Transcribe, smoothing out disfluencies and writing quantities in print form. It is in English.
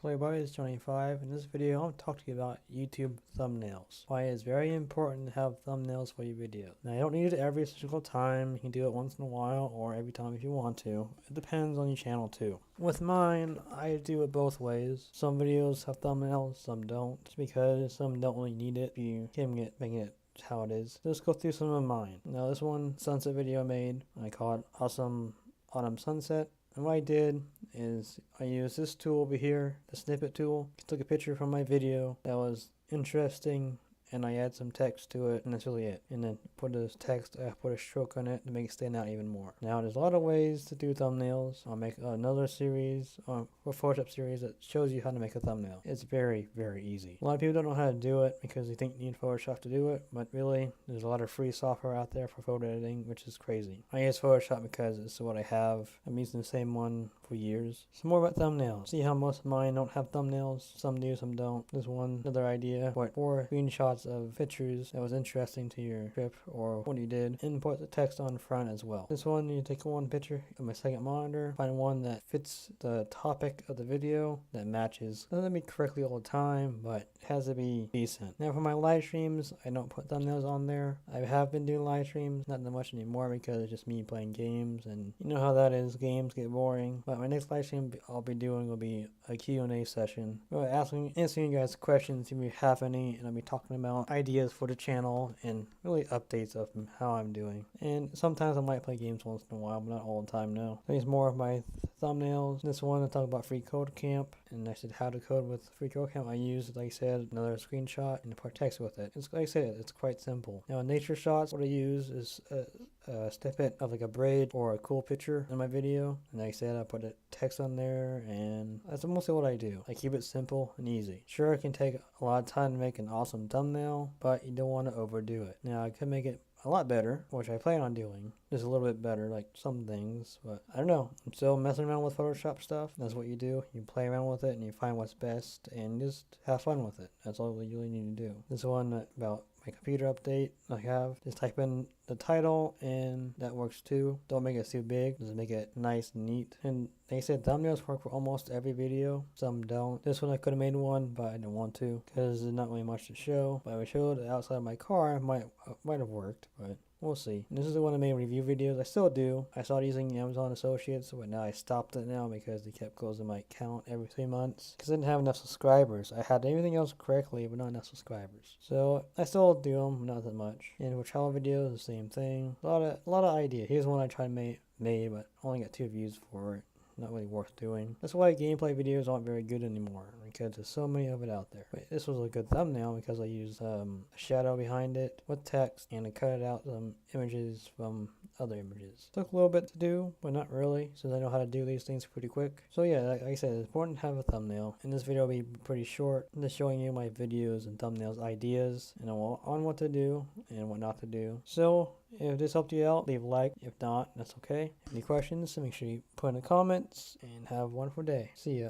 Hello everybody, it's Johnny5. In this video, I'll talk to you about YouTube thumbnails. Why it's very important to have thumbnails for your video. Now, you don't need it every single time. You can do it once in a while or every time if you want to. It depends on your channel too. With mine, I do it both ways. Some videos have thumbnails, some don't. Just because some don't really need it. You can make it how it is. Let's go through some of mine. Now, this one sunset video I made. I call it Awesome Autumn Sunset. And what I did is I used this tool over here, the snippet tool. I took a picture from my video that was interesting and I add some text to it, and that's really it. And then put this text, I put a stroke on it to make it stand out even more. Now there's a lot of ways to do thumbnails. I'll make another series, or Photoshop series that shows you how to make a thumbnail. It's very, very easy. A lot of people don't know how to do it because they think you need Photoshop to do it, but really, there's a lot of free software out there for photo editing, which is crazy. I use Photoshop because it's what I have. I'm using the same one for years. Some more about thumbnails. See how most of mine don't have thumbnails? Some do, some don't. There's one other idea. Put 4 screenshots of pictures that was interesting to your trip or what you did, and put the text on front as well. This one, you take one picture of my second monitor, find one that fits the topic of the video, that matches. Doesn't be correctly all the time, but it has to be decent. Now for my live streams, I don't put thumbnails on there. I have been doing live streams, not that much anymore because it's just me playing games, and you know how that is, games get boring. But my next live stream I'll be doing will be a Q&A session. We're answering you guys questions if you have any, and I'll be talking about ideas for the channel and really updates of how I'm doing. And sometimes I might play games once in a while, but not all the time now. There's more of my thumbnails. This one I talk about free code camp, and I said how to code with free code camp. I used, like I said, another screenshot and put text with it. It's like I said, it's quite simple. Now in nature shots, what I use is a snippet of like a braid or a cool picture in my video, and like I said, I put a text on there, and that's mostly what I do. I keep it simple and easy. Sure, it can take a lot of time to make an awesome thumbnail, but you don't want to overdo it. Now I could make it a lot better, which I plan on doing. Just a little bit better, like some things, but I don't know. I'm still messing around with Photoshop stuff. That's what you do. You play around with it and you find what's best and just have fun with it. That's all you really need to do. This one about my computer update I have. Just type in the title and that works too. Don't make it too big. Just make it nice and neat. And they said thumbnails work for almost every video. Some don't. This one I could have made one, but I didn't want to because there's not really much to show. But if I showed it outside my car, it might have worked, but we'll see. And this is the one I made review videos. I still do. I started using Amazon Associates, but now I stopped it now because they kept closing my account every 3 months because I didn't have enough subscribers. I had everything else correctly, but not enough subscribers. So I still do them, not that much. And for travel videos, the same thing. A lot of ideas. Here's one I tried to make, but only got 2 views for it. Not really worth doing. That's why gameplay videos aren't very good anymore, because there's so many of it out there. But this was a good thumbnail because I used a shadow behind it with text, and I cut out some images from other images. Took a little bit to do, but not really, since I know how to do these things pretty quick. So yeah, like I said, it's important to have a thumbnail. And this video will be pretty short. I'm just showing you my videos and thumbnails ideas, and on what to do and what not to do. So if this helped you out, leave a like. If not, that's okay. Any questions, make sure you put in the comments, and have a wonderful day. See ya.